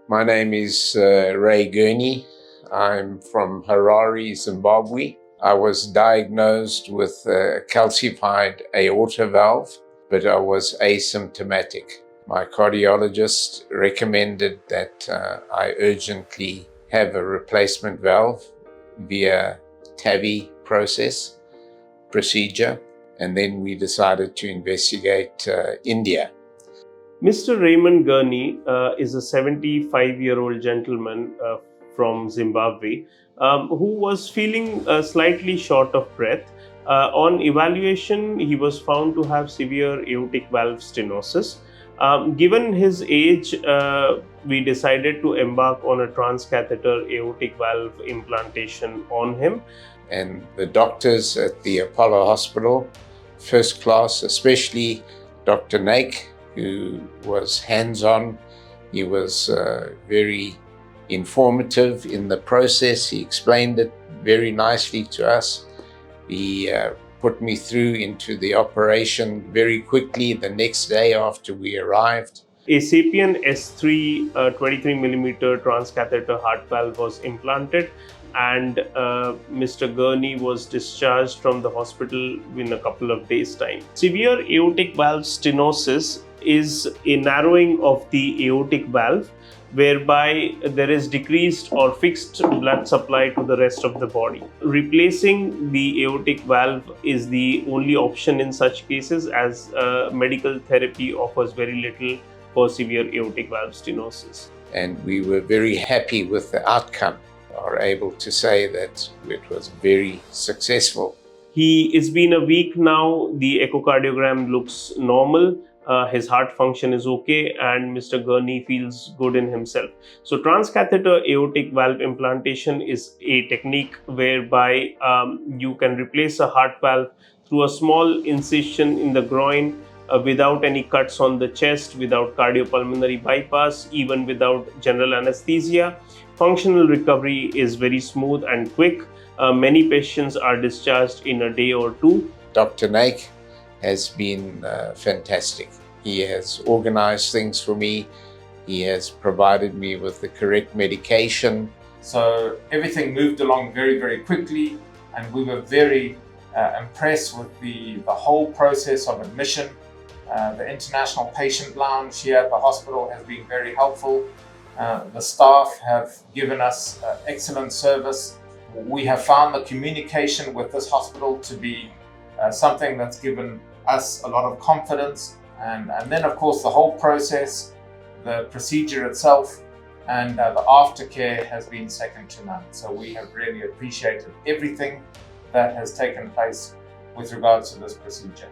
My name is Ray Gurnie. I'm from Harare, Zimbabwe. I was diagnosed with a calcified aorta valve, but I was asymptomatic. My cardiologist recommended that I urgently have a replacement valve via TAVI procedure, and then we decided to investigate India. Mr. Raymond Gurnie is a 75-year-old gentleman from Zimbabwe who was feeling slightly short of breath. On evaluation, he was found to have severe aortic valve stenosis. Given his age, we decided to embark on a transcatheter aortic valve implantation on him. And the doctors at the Apollo Hospital, first class, especially Dr. Naik, who was hands-on. He was very informative in the process. He explained it very nicely to us. He put me through into the operation very quickly the next day after we arrived. A Sapien S3 23mm transcatheter heart valve was implanted, and Mr. Gurnie was discharged from the hospital in a couple of days' time. Severe aortic valve stenosis is a narrowing of the aortic valve, whereby there is decreased or fixed blood supply to the rest of the body. Replacing the aortic valve is the only option in such cases, as medical therapy offers very little for severe aortic valve stenosis. And we were very happy with the outcome, are able to say that it was very successful. It's been a week now. The echocardiogram looks normal. His heart function is okay, and Mr. Gurnie feels good in himself. So transcatheter aortic valve implantation is a technique whereby you can replace a heart valve through a small incision in the groin without any cuts on the chest, without cardiopulmonary bypass, even without general anesthesia. Functional recovery is very smooth and quick. Many patients are discharged in a day or two. Dr. Naik has been fantastic. He has organized things for me. He has provided me with the correct medication. So everything moved along very, very quickly, and we were very impressed with the whole process of admission. The International Patient Lounge here at the hospital has been very helpful. The staff have given us excellent service. We have found the communication with this hospital to be something that's given us a lot of confidence. And then, of course, the whole process, the procedure itself, and the aftercare has been second to none. So we have really appreciated everything that has taken place with regards to this procedure.